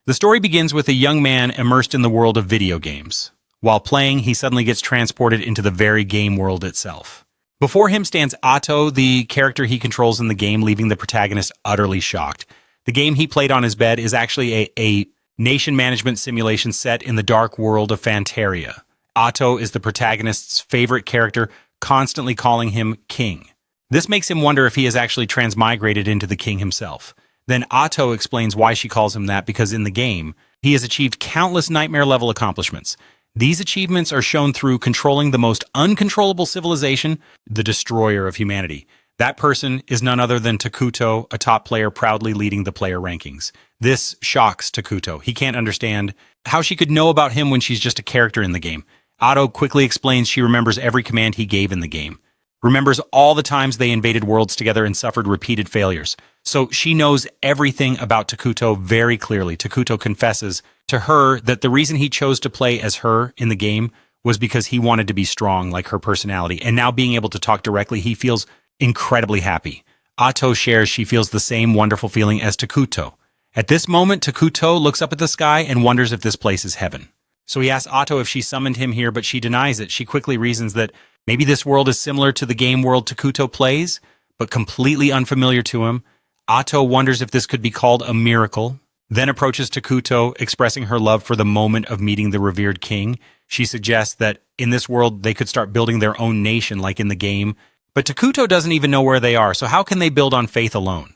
The story begins with a young man immersed in the world of video games. While playing, he suddenly gets transported into the very game world itself. Before him stands Atto, the character he controls in the game, leaving the protagonist utterly shocked. The game he played on his bed is actually a nation management simulation set in the dark world of Fantaria. Atto is the protagonist's favorite character, constantly calling him king. This makes him wonder if he has actually transmigrated into the king himself. Then Atto explains why she calls him that, because in the game, he has achieved countless nightmare-level accomplishments. These achievements are shown through controlling the most uncontrollable civilization, the destroyer of humanity. That person is none other than Takuto, a top player proudly leading the player rankings. This shocks Takuto. He can't understand how she could know about him when she's just a character in the game. Atto quickly explains she remembers every command he gave in the game, remembers all the times they invaded worlds together and suffered repeated failures. So she knows everything about Takuto very clearly. Takuto confesses to her that the reason he chose to play as her in the game was because he wanted to be strong like her personality. And now being able to talk directly, he feels incredibly happy. Atto shares she feels the same wonderful feeling as Takuto. At this moment, Takuto looks up at the sky and wonders if this place is heaven. So he asks Atto if she summoned him here, but she denies it. She quickly reasons that maybe this world is similar to the game world Takuto plays, but completely unfamiliar to him. Atto wonders if this could be called a miracle, then approaches Takuto, expressing her love for the moment of meeting the revered king. She suggests that in this world they could start building their own nation like in the game, but Takuto doesn't even know where they are, so how can they build on faith alone?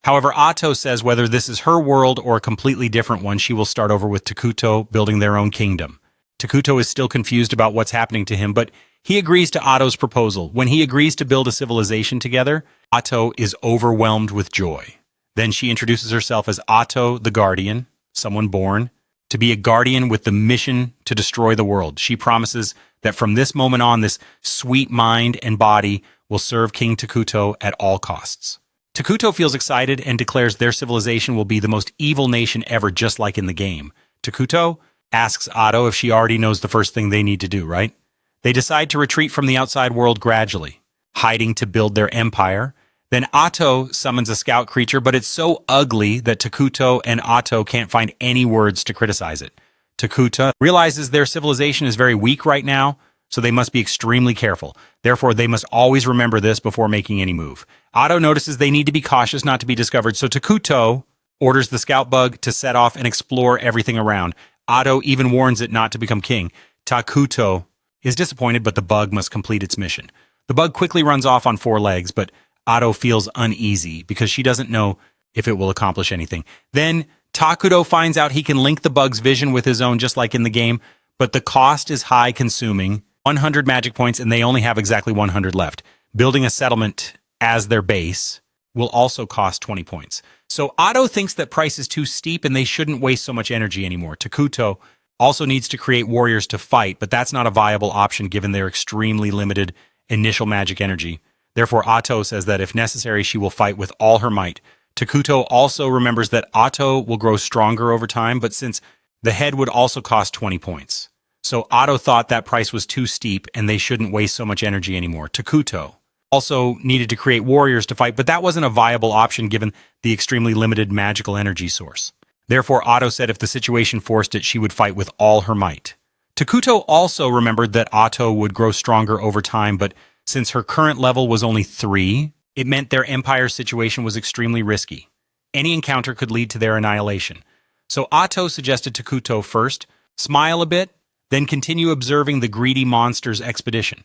However, Atto says whether this is her world or a completely different one, she will start over with Takuto building their own kingdom. Takuto is still confused about what's happening to him, but he agrees to Atto's proposal. When he agrees to build a civilization together, Atto is overwhelmed with joy. Then she introduces herself as Atto the Guardian, someone born to be a guardian with the mission to destroy the world. She promises that from this moment on, this sweet mind and body will serve King Takuto at all costs. Takuto feels excited and declares their civilization will be the most evil nation ever, just like in the game. Takuto asks Atto if she already knows the first thing they need to do, right? They decide to retreat from the outside world gradually, hiding to build their empire. Then Atto summons a scout creature, but it's so ugly that Takuto and Atto can't find any words to criticize it. Takuto realizes their civilization is very weak right now, so they must be extremely careful. Therefore, they must always remember this before making any move. Atto notices they need to be cautious not to be discovered, so Takuto orders the scout bug to set off and explore everything around. Atto even warns it not to become king. Takuto is disappointed, but the bug must complete its mission. The bug quickly runs off on 4 legs, but Atto feels uneasy because she doesn't know if it will accomplish anything. Then Takuto finds out he can link the bug's vision with his own, just like in the game, but the cost is high, consuming 100 magic points, and they only have exactly 100 left. Building a settlement as their base will also cost 20 points. So Atto thinks that price is too steep and they shouldn't waste so much energy anymore. Takuto also needs to create warriors to fight, but that's not a viable option given their extremely limited initial magic energy. Therefore, Atto says that if necessary, she will fight with all her might. Takuto also remembers that Atto will grow stronger over time, but since the head would also cost 20 points. So Atto thought that price was too steep and they shouldn't waste so much energy anymore. Takuto also needed to create warriors to fight, but that wasn't a viable option given the extremely limited magical energy source. Therefore, Atto said if the situation forced it, she would fight with all her might. Takuto also remembered that Atto would grow stronger over time, but since her current level was only 3, it meant their empire situation was extremely risky. Any encounter could lead to their annihilation. So Atto suggested Takuto first smile a bit, then continue observing the greedy monster's expedition.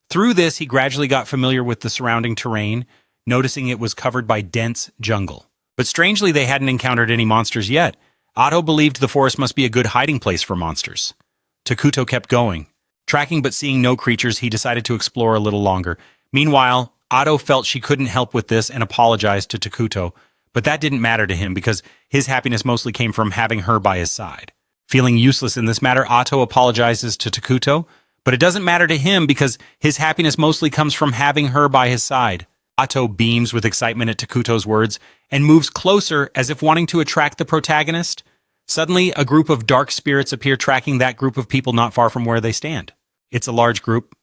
Through this, he gradually got familiar with the surrounding terrain, noticing it was covered by dense jungle. But strangely, they hadn't encountered any monsters yet. Atto believed the forest must be a good hiding place for monsters. Takuto kept going. Tracking but seeing no creatures, he decided to explore a little longer. Meanwhile, Atto felt she couldn't help with this and apologized to Takuto, but that didn't matter to him because his happiness mostly came from having her by his side. Feeling useless in this matter, Atto apologizes to Takuto, but it doesn't matter to him because his happiness mostly comes from having her by his side. Atto beams with excitement at Takuto's words and moves closer as if wanting to attract the protagonist. Suddenly, a group of dark spirits appear tracking that group of people not far from where they stand. It's a large group.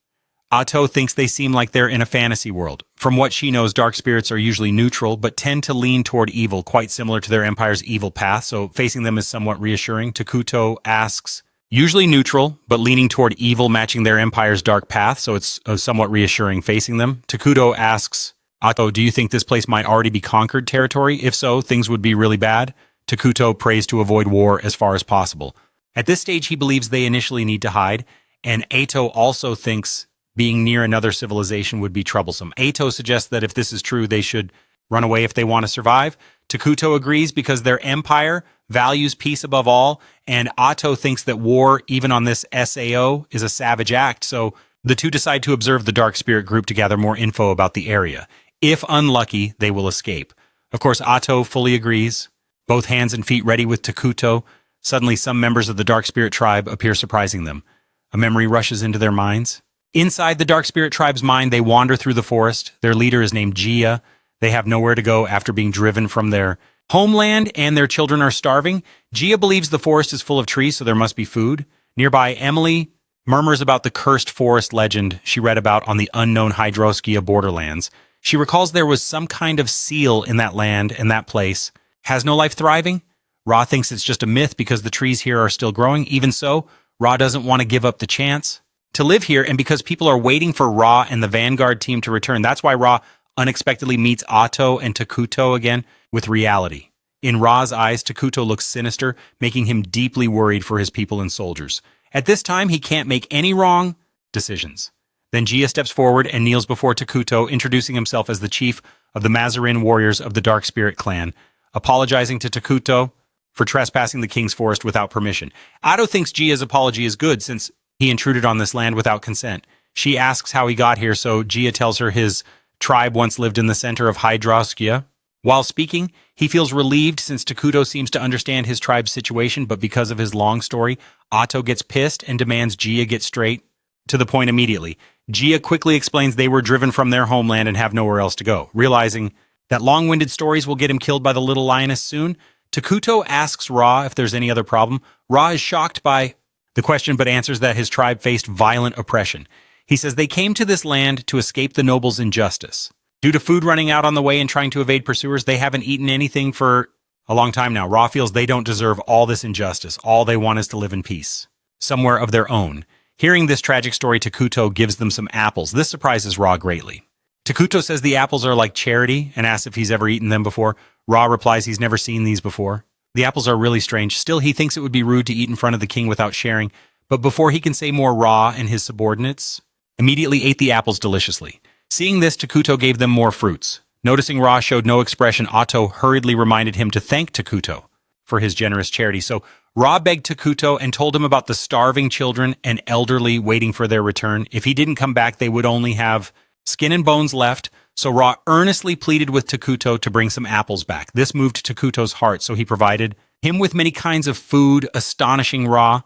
Ato thinks they seem like they're in a fantasy world. From what she knows, dark spirits are usually neutral, but tend to lean toward evil, quite similar to their empire's evil path, so facing them is somewhat reassuring. Takuto asks, usually neutral, but leaning toward evil, matching their empire's dark path, so it's somewhat reassuring facing them. Takuto asks, Ato, do you think this place might already be conquered territory? If so, things would be really bad. Takuto prays to avoid war as far as possible. At this stage, he believes they initially need to hide, and Ato also thinks being near another civilization would be troublesome. Ato suggests that if this is true, they should run away if they want to survive. Takuto agrees because their empire values peace above all, and Ato thinks that war, even on this SAO, is a savage act, so the two decide to observe the Dark Spirit group to gather more info about the area. If unlucky, they will escape. Of course, Ato fully agrees, both hands and feet ready with Takuto. Suddenly, some members of the Dark Spirit tribe appear, surprising them. A memory rushes into their minds. Inside the Dark Spirit tribe's mind, they wander through the forest. Their leader is named Gia. They have nowhere to go after being driven from their homeland, and their children are starving. Gia believes the forest is full of trees, so there must be food. Nearby, Emily murmurs about the cursed forest legend she read about on the unknown Hydroskia borderlands. She recalls there was some kind of seal in that land and that place. Has no life thriving? Ra thinks it's just a myth because the trees here are still growing. Even so, Ra doesn't want to give up the chance to live here, and because people are waiting for Ra and the Vanguard team to return. That's why Ra unexpectedly meets Ato and Takuto again with reality. In Ra's eyes, Takuto looks sinister, making him deeply worried for his people and soldiers. At this time, he can't make any wrong decisions. Then Gia steps forward and kneels before Takuto, introducing himself as the chief of the Mazarin warriors of the Dark Spirit clan, apologizing to Takuto for trespassing the king's forest without permission. Ato thinks Gia's apology is good since he intruded on this land without consent. She asks how he got here, so Gia tells her his tribe once lived in the center of Hydroskia. While speaking, he feels relieved since Takuto seems to understand his tribe's situation, but because of his long story, Ato gets pissed and demands Gia get straight to the point immediately. Gia quickly explains they were driven from their homeland and have nowhere else to go. Realizing that long-winded stories will get him killed by the little lioness soon, Takuto asks Ra if there's any other problem. Ra is shocked by the question, but answers that his tribe faced violent oppression. He says they came to this land to escape the nobles' injustice. Due to food running out on the way and trying to evade pursuers, they haven't eaten anything for a long time now. Ra feels they don't deserve all this injustice. All they want is to live in peace, somewhere of their own. Hearing this tragic story, Takuto gives them some apples. This surprises Ra greatly. Takuto says the apples are like charity and asks if he's ever eaten them before. Ra replies he's never seen these before. The apples are really strange. Still, he thinks it would be rude to eat in front of the king without sharing, but before he can say more, Ra and his subordinates immediately ate the apples deliciously. Seeing this, Takuto gave them more fruits. Noticing Ra showed no expression, Ato hurriedly reminded him to thank Takuto for his generous charity. So Ra begged Takuto and told him about the starving children and elderly waiting for their return. If he didn't come back, they would only have skin and bones left. So Ra earnestly pleaded with Takuto to bring some apples back. This moved Takuto's heart, so he provided him with many kinds of food, astonishing Ra.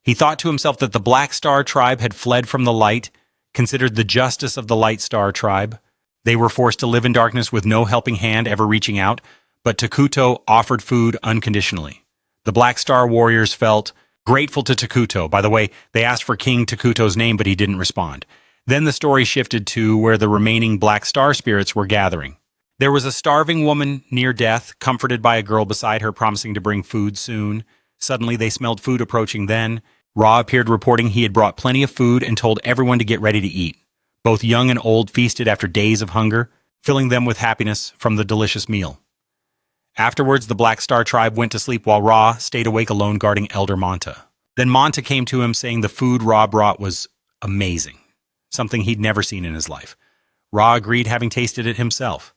He thought to himself that the Black Star tribe had fled from the light, considered the justice of the Light Star tribe. They were forced to live in darkness with no helping hand ever reaching out, but Takuto offered food unconditionally. The Black Star warriors felt grateful to Takuto. By the way, they asked for King Takuto's name, but he didn't respond. Then the story shifted to where the remaining Black Star spirits were gathering. There was a starving woman near death, comforted by a girl beside her promising to bring food soon. Suddenly, they smelled food approaching then. Ra appeared reporting he had brought plenty of food and told everyone to get ready to eat. Both young and old feasted after days of hunger, filling them with happiness from the delicious meal. Afterwards, the Black Star tribe went to sleep while Ra stayed awake alone guarding Elder Manta. Then Manta came to him saying the food Ra brought was amazing, something he'd never seen in his life. Ra agreed, having tasted it himself.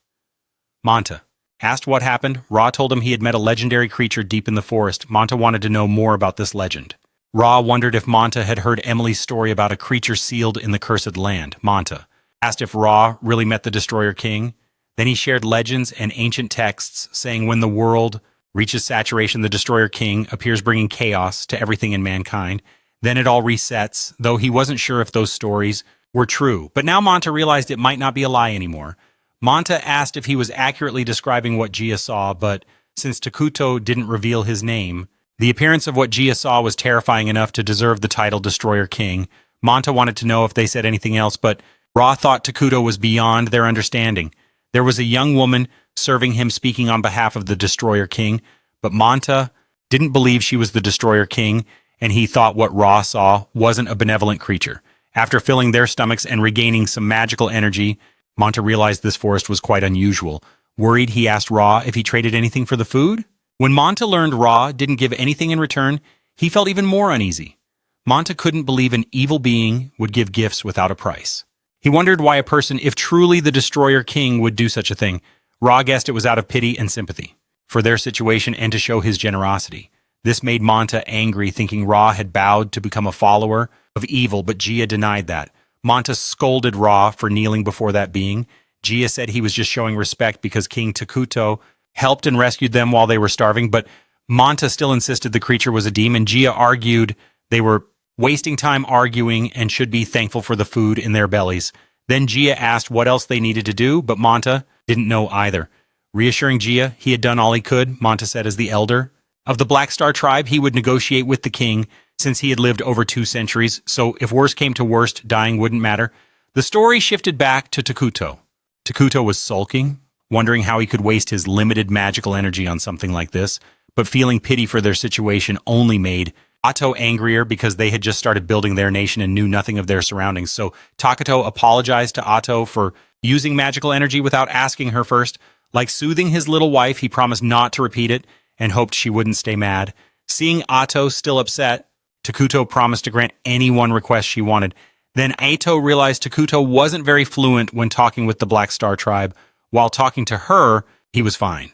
Manta asked what happened. Ra told him he had met a legendary creature deep in the forest. Manta wanted to know more about this legend. Ra wondered if Manta had heard Emily's story about a creature sealed in the cursed land. Manta asked if Ra really met the Destroyer King. Then he shared legends and ancient texts saying when the world reaches saturation, the Destroyer King appears bringing chaos to everything in mankind. Then it all resets, though he wasn't sure if those stories were true. But now Manta realized it might not be a lie anymore. Manta asked if he was accurately describing what Gia saw, but since Takuto didn't reveal his name, the appearance of what Gia saw was terrifying enough to deserve the title Destroyer King. Manta wanted to know if they said anything else, but Ra thought Takuto was beyond their understanding. There was a young woman serving him speaking on behalf of the Destroyer King, but Manta didn't believe she was the Destroyer King, and he thought what Ra saw wasn't a benevolent creature. After filling their stomachs and regaining some magical energy, Manta realized this forest was quite unusual. Worried, he asked Ra if he traded anything for the food. When Manta learned Ra didn't give anything in return, he felt even more uneasy. Manta couldn't believe an evil being would give gifts without a price. He wondered why a person, if truly the Destroyer King, would do such a thing. Ra guessed it was out of pity and sympathy for their situation and to show his generosity. This made Manta angry, thinking Ra had bowed to become a follower of evil, but Gia denied that. Manta scolded Ra for kneeling before that being. Gia said he was just showing respect because King Takuto helped and rescued them while they were starving, but Manta still insisted the creature was a demon. Gia argued they were wasting time arguing and should be thankful for the food in their bellies. Then Gia asked what else they needed to do, but Manta didn't know either. Reassuring Gia he had done all he could, Manta said as the elder of the Black Star tribe, he would negotiate with the king since he had lived over 2 centuries, so if worst came to worst, dying wouldn't matter. The story shifted back to Takuto. Takuto was sulking, wondering how he could waste his limited magical energy on something like this, but feeling pity for their situation only made Ato angrier because they had just started building their nation and knew nothing of their surroundings. So Takuto apologized to Ato for using magical energy without asking her first. Like soothing his little wife, he promised not to repeat it and hoped she wouldn't stay mad. Seeing Ato still upset, Takuto promised to grant any one request she wanted. Then Ato realized Takuto wasn't very fluent when talking with the Black Star tribe. While talking to her, he was fine.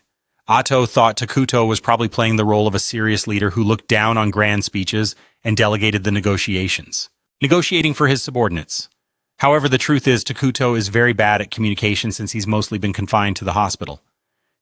Ato thought Takuto was probably playing the role of a serious leader who looked down on grand speeches and delegated the negotiations, negotiating for his subordinates. However, the truth is Takuto is very bad at communication since he's mostly been confined to the hospital.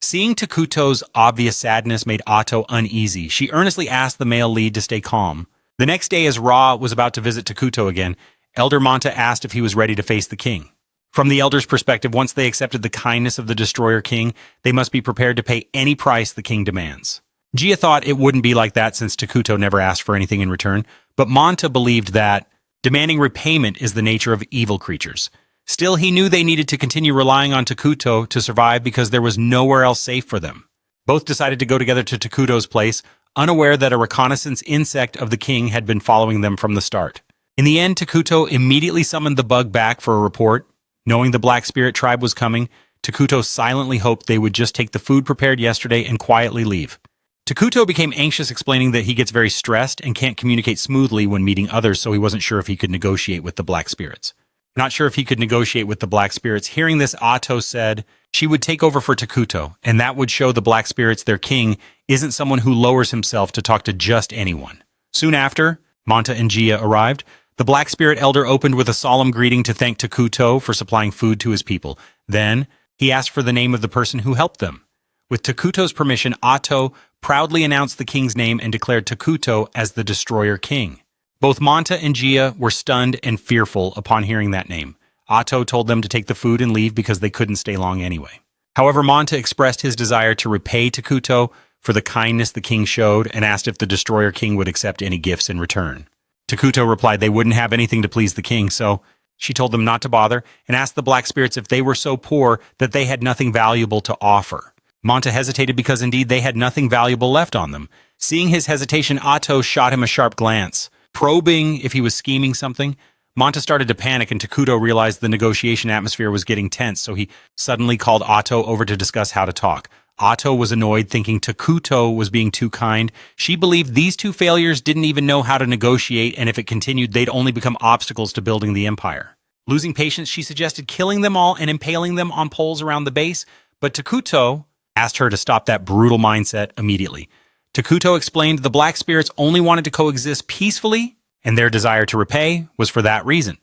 Seeing Takuto's obvious sadness made Ato uneasy. She earnestly asked the male lead to stay calm. The next day, as Ra was about to visit Takuto again, Elder Manta asked if he was ready to face the king. From the elder's perspective, once they accepted the kindness of the Destroyer King, they must be prepared to pay any price the king demands. Gia thought it wouldn't be like that since Takuto never asked for anything in return, but Manta believed that demanding repayment is the nature of evil creatures. Still, he knew they needed to continue relying on Takuto to survive because there was nowhere else safe for them. Both decided to go together to Takuto's place, unaware that a reconnaissance insect of the king had been following them from the start. In the end, Takuto immediately summoned the bug back for a report. Knowing the Black Spirit tribe was coming, Takuto silently hoped they would just take the food prepared yesterday and quietly leave. Takuto became anxious, explaining that he gets very stressed and can't communicate smoothly when meeting others, so he wasn't sure if he could negotiate with the Black Spirits. Not sure if he could negotiate with the Black Spirits. Hearing this, Ato said she would take over for Takuto, and that would show the Black Spirits their king isn't someone who lowers himself to talk to just anyone. Soon after, Manta and Gia arrived. The Black Spirit Elder opened with a solemn greeting to thank Takuto for supplying food to his people. Then, he asked for the name of the person who helped them. With Takuto's permission, Ato proudly announced the king's name and declared Takuto as the Destroyer King. Both Manta and Gia were stunned and fearful upon hearing that name. Ato told them to take the food and leave because they couldn't stay long anyway. However, Manta expressed his desire to repay Takuto for the kindness the king showed and asked if the Destroyer King would accept any gifts in return. Takuto replied they wouldn't have anything to please the king, so she told them not to bother and asked the Black Spirits if they were so poor that they had nothing valuable to offer. Manta hesitated because indeed they had nothing valuable left on them. Seeing his hesitation, Ato shot him a sharp glance, probing if he was scheming something. Manta started to panic and Takuto realized the negotiation atmosphere was getting tense, so he suddenly called Ato over to discuss how to talk. Ato was annoyed, thinking Takuto was being too kind. She believed these two failures didn't even know how to negotiate, and if it continued, they'd only become obstacles to building the empire. Losing patience, she suggested killing them all and impaling them on poles around the base, but Takuto asked her to stop that brutal mindset immediately. Takuto explained the Black Spirits only wanted to coexist peacefully, and their desire to repay was for that reason.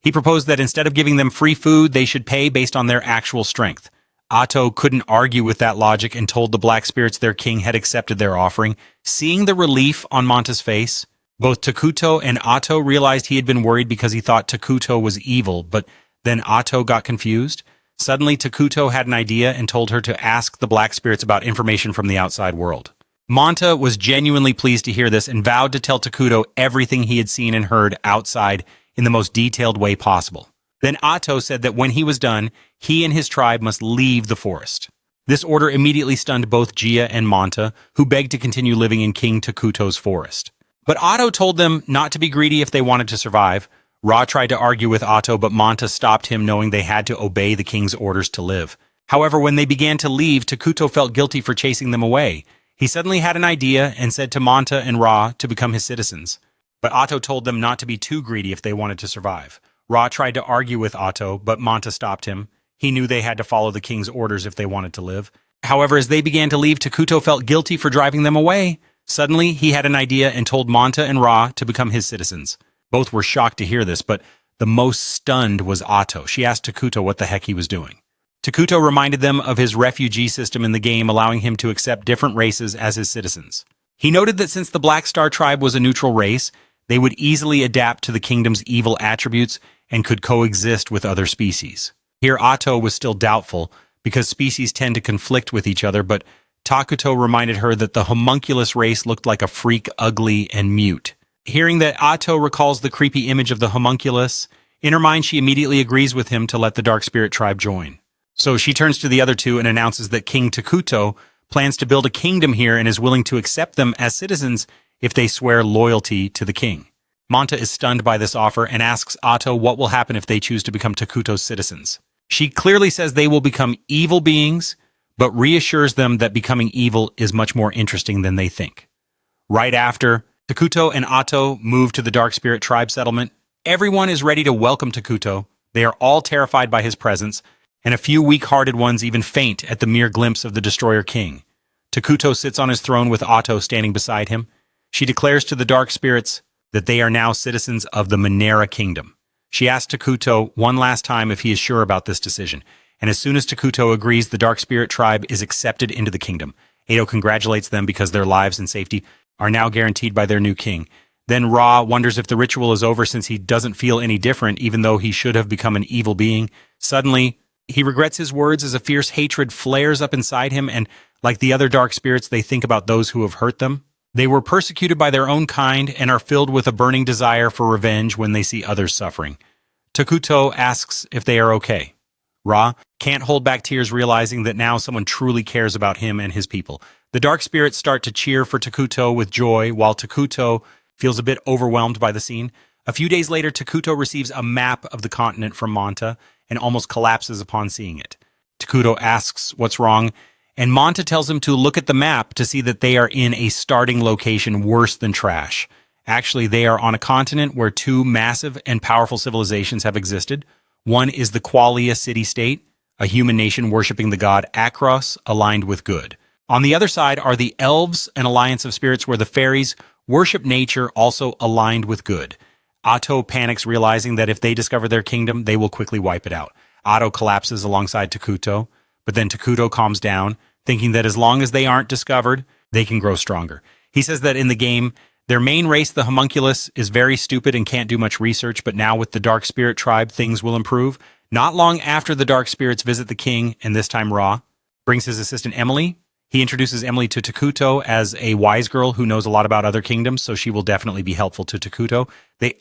He proposed that instead of giving them free food, they should pay based on their actual strength. Ato couldn't argue with that logic and told the Black Spirits their king had accepted their offering. Seeing the relief on Manta's face, both Takuto and Ato realized he had been worried because he thought Takuto was evil, but then Ato got confused. Suddenly, Takuto had an idea and told her to ask the Black Spirits about information from the outside world. Manta was genuinely pleased to hear this and vowed to tell Takuto everything he had seen and heard outside in the most detailed way possible. Then Atto said that when he was done, he and his tribe must leave the forest. This order immediately stunned both Gia and Manta, who begged to continue living in King Takuto's forest. But Atto told them not to be greedy if they wanted to survive. Ra tried to argue with Atto, but Manta stopped him, knowing they had to obey the king's orders to live. However, when they began to leave, Takuto felt guilty for chasing them away. He suddenly had an idea and said to Manta and Ra to become his citizens. But Atto told them not to be too greedy if they wanted to survive. Ra tried to argue with Atto, but Manta stopped him. He knew they had to follow the king's orders if they wanted to live. However, as they began to leave, Takuto felt guilty for driving them away. Suddenly, he had an idea and told Manta and Ra to become his citizens. Both were shocked to hear this, but the most stunned was Atto. She asked Takuto what the heck he was doing. Takuto reminded them of his refugee system in the game, allowing him to accept different races as his citizens. He noted that since the Black Star tribe was a neutral race, they would easily adapt to the kingdom's evil attributes and could coexist with other species. Here, Atto was still doubtful, because species tend to conflict with each other, but Takuto reminded her that the homunculus race looked like a freak, ugly, and mute. Hearing that Atto recalls the creepy image of the homunculus, in her mind she immediately agrees with him to let the Dark Spirit tribe join. So she turns to the other two and announces that King Takuto plans to build a kingdom here and is willing to accept them as citizens if they swear loyalty to the king. Manta is stunned by this offer and asks Atto what will happen if they choose to become Takuto's citizens. She clearly says they will become evil beings, but reassures them that becoming evil is much more interesting than they think. Right after, Takuto and Atto move to the Dark Spirit tribe settlement. Everyone is ready to welcome Takuto. They are all terrified by his presence, and a few weak-hearted ones even faint at the mere glimpse of the Destroyer King. Takuto sits on his throne with Atto standing beside him. She declares to the Dark Spirits that they are now citizens of the Monarch Kingdom. She asks Takuto one last time if he is sure about this decision, and as soon as Takuto agrees, the Dark Spirit tribe is accepted into the kingdom. Edo congratulates them because their lives and safety are now guaranteed by their new king. Then Ra wonders if the ritual is over since he doesn't feel any different, even though he should have become an evil being. Suddenly, he regrets his words as a fierce hatred flares up inside him, and like the other Dark Spirits, they think about those who have hurt them. They were persecuted by their own kind and are filled with a burning desire for revenge when they see others suffering. Takuto asks if they are okay. Ra can't hold back tears, realizing that now someone truly cares about him and his people. The Dark Spirits start to cheer for Takuto with joy, while Takuto feels a bit overwhelmed by the scene. A few days later, Takuto receives a map of the continent from Manta and almost collapses upon seeing it. Takuto asks what's wrong, and Manta tells him to look at the map to see that they are in a starting location worse than trash. Actually, they are on a continent where two massive and powerful civilizations have existed. One is the Qualia city-state, a human nation worshipping the god Akros, aligned with good. On the other side are the elves, an alliance of spirits where the fairies worship nature, also aligned with good. Atto panics, realizing that if they discover their kingdom, they will quickly wipe it out. Atto collapses alongside Takuto, but then Takuto calms down, thinking that as long as they aren't discovered, they can grow stronger. He says that in the game, their main race, the homunculus, is very stupid and can't do much research, but now with the Dark Spirit tribe, things will improve. Not long after the Dark Spirits visit the king, and this time Ra brings his assistant Emily. He introduces Emily to Takuto as a wise girl who knows a lot about other kingdoms, so she will definitely be helpful to Takuto.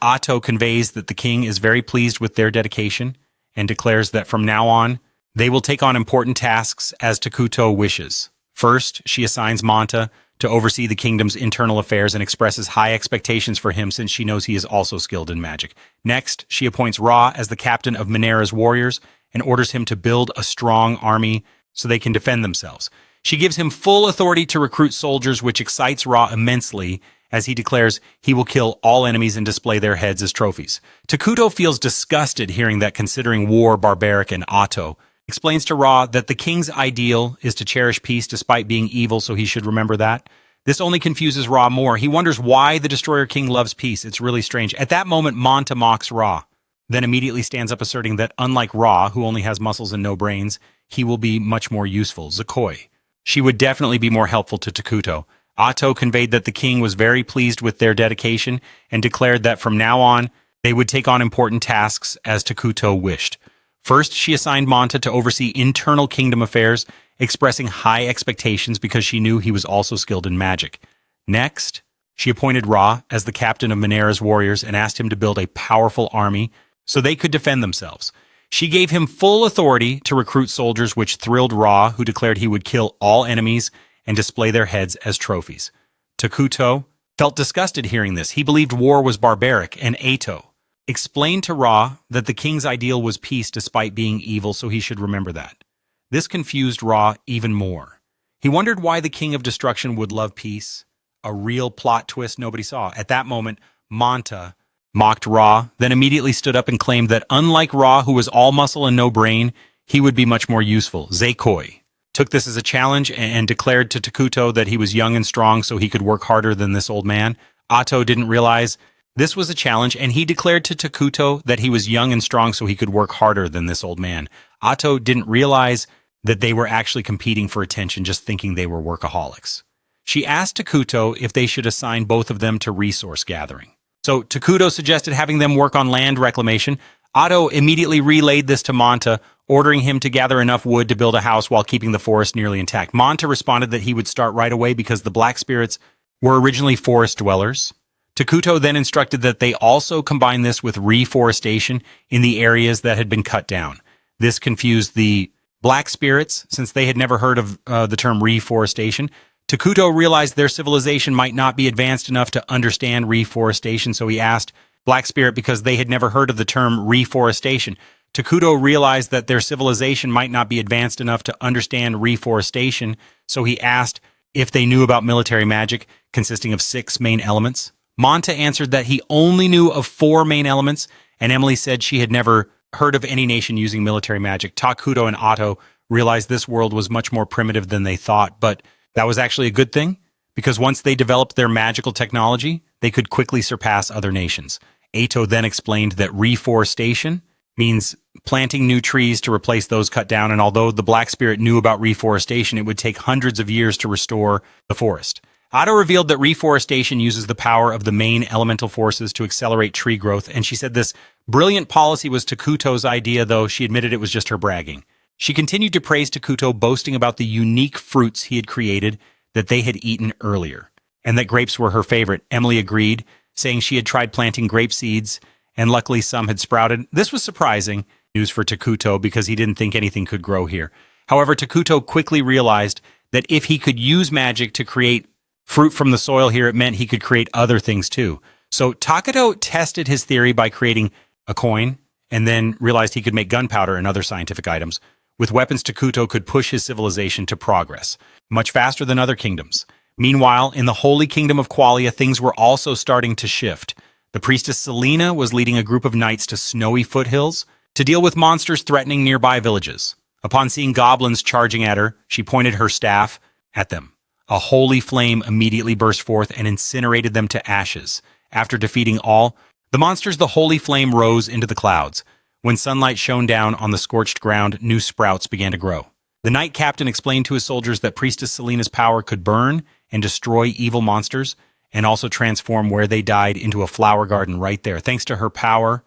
Atto conveys that the king is very pleased with their dedication and declares that from now on, they will take on important tasks as Takuto wishes. First, she assigns Manta to oversee the kingdom's internal affairs and expresses high expectations for him since she knows he is also skilled in magic. Next, she appoints Ra as the captain of Monarch's warriors and orders him to build a strong army so they can defend themselves. She gives him full authority to recruit soldiers, which excites Ra immensely, as he declares he will kill all enemies and display their heads as trophies. Takuto feels disgusted hearing that, considering war barbaric, and Atto explains to Ra that the king's ideal is to cherish peace despite being evil, so he should remember that. This only confuses Ra more. He wonders why the Destroyer King loves peace. It's really strange. At that moment, Manta mocks Ra, then immediately stands up asserting that unlike Ra, who only has muscles and no brains, he will be much more useful. Zakoi. She would definitely be more helpful to Takuto. Atto conveyed that the king was very pleased with their dedication and declared that from now on, they would take on important tasks as Takuto wished. First, she assigned Manta to oversee internal kingdom affairs, expressing high expectations because she knew he was also skilled in magic. Next, She appointed Ra as the captain of Minera's warriors and asked him to build a powerful army so they could defend themselves. She gave him full authority to recruit soldiers, which thrilled Ra, who declared he would kill all enemies and display their heads as trophies. Takuto felt disgusted hearing this. He believed war was barbaric, and Ato explained to Ra that the king's ideal was peace despite being evil, so he should remember that. This confused Ra even more. He wondered why the king of destruction would love peace, a real plot twist nobody saw. At that moment, Manta mocked Ra, then immediately stood up and claimed that unlike Ra, who was all muscle and no brain, he would be much more useful. Isekai'd took this as a challenge and declared to Takuto that he was young and strong so he could work harder than this old man. Ato didn't realize this was a challenge, and he declared to Takuto that he was young and strong so he could work harder than this old man. Ato didn't realize that they were actually competing for attention, just thinking they were workaholics. She asked Takuto if they should assign both of them to resource gathering. So Takuto suggested having them work on land reclamation. Ato immediately relayed this to Manta, ordering him to gather enough wood to build a house while keeping the forest nearly intact. Manta responded that he would start right away because the black spirits were originally forest dwellers. Takuto then instructed that they also combine this with reforestation in the areas that had been cut down. This confused the black spirits, since they had never heard of the term reforestation. Takuto realized their civilization might not be advanced enough to understand reforestation, so he asked Black Spirit because they had never heard of the term reforestation. Takuto realized that their civilization might not be advanced enough to understand reforestation, so he asked if they knew about military magic consisting of 6 main elements. Manta answered that he only knew of 4 main elements, and Emily said she had never heard of any nation using military magic. Takuto and Ato realized this world was much more primitive than they thought, but that was actually a good thing, because once they developed their magical technology, they could quickly surpass other nations. Ato then explained that reforestation means planting new trees to replace those cut down, and although the Black Spirit knew about reforestation, it would take hundreds of years to restore the forest. Ato revealed that reforestation uses the power of the main elemental forces to accelerate tree growth, and she said this brilliant policy was Takuto's idea, though she admitted it was just her bragging. She continued to praise Takuto, boasting about the unique fruits he had created that they had eaten earlier, and that grapes were her favorite. Emily agreed, saying she had tried planting grape seeds, and luckily some had sprouted. This was surprising news for Takuto because he didn't think anything could grow here. However, Takuto quickly realized that if he could use magic to create fruit from the soil here, it meant he could create other things too. So Takuto tested his theory by creating a coin, and then realized he could make gunpowder and other scientific items. With weapons, Takuto could push his civilization to progress, much faster than other kingdoms. Meanwhile, in the Holy Kingdom of Qualia, things were also starting to shift. The priestess Selena was leading a group of knights to snowy foothills to deal with monsters threatening nearby villages. Upon seeing goblins charging at her, she pointed her staff at them. A holy flame immediately burst forth and incinerated them to ashes. After defeating all the monsters, the holy flame rose into the clouds. When sunlight shone down on the scorched ground, new sprouts began to grow. The knight captain explained to his soldiers that Priestess Selena's power could burn and destroy evil monsters, and also transform where they died into a flower garden right there. Thanks to her power,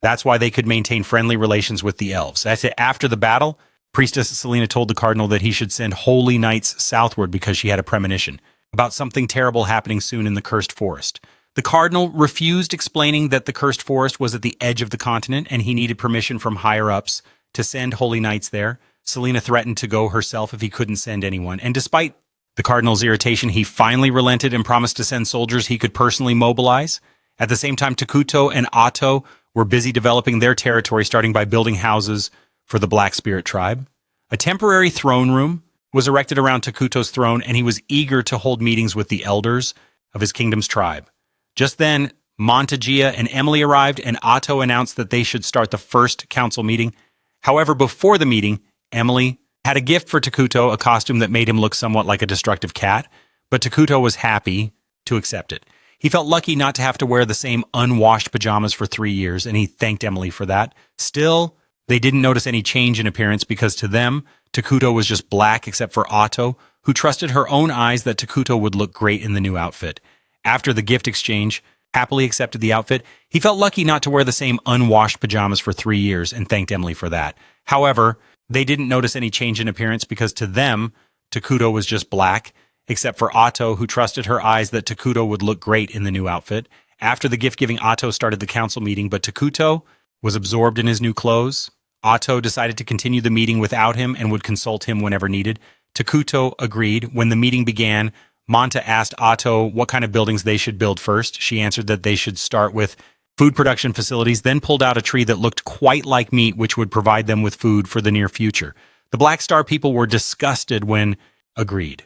that's why they could maintain friendly relations with the elves. After the battle, Priestess Selena told the cardinal that he should send holy knights southward because she had a premonition about something terrible happening soon in the cursed forest. The cardinal refused, explaining that the cursed forest was at the edge of the continent and he needed permission from higher-ups to send holy knights there. Selena threatened to go herself if he couldn't send anyone, and despite the cardinal's irritation, he finally relented and promised to send soldiers he could personally mobilize. At the same time, Takuto and Ato were busy developing their territory, starting by building houses for the Black Spirit tribe. A temporary throne room was erected around Takuto's throne, and he was eager to hold meetings with the elders of his kingdom's tribe. Just then, Montagia and Emily arrived, and Ato announced that they should start the first council meeting. However, before the meeting, Emily had a gift for Takuto, a costume that made him look somewhat like a destructive cat, but Takuto was happy to accept it. He felt lucky not to have to wear the same unwashed pajamas for 3 years, and he thanked Emily for that. Still, they didn't notice any change in appearance because to them, Takuto was just black except for Ato, who trusted her own eyes that Takuto would look great in the new outfit. After the gift exchange, happily accepted the outfit. He felt lucky not to wear the same unwashed pajamas for 3 years and thanked Emily for that. However, they didn't notice any change in appearance because to them, Takuto was just black, except for Atto, who trusted her eyes that Takuto would look great in the new outfit. After the gift-giving, Atto started the council meeting, but Takuto was absorbed in his new clothes. Atto decided to continue the meeting without him and would consult him whenever needed. Takuto agreed. When the meeting began, Manta asked Atto what kind of buildings they should build first. She answered that they should start with food production facilities, then pulled out a tree that looked quite like meat, which would provide them with food for the near future. The Black Star people were disgusted when agreed.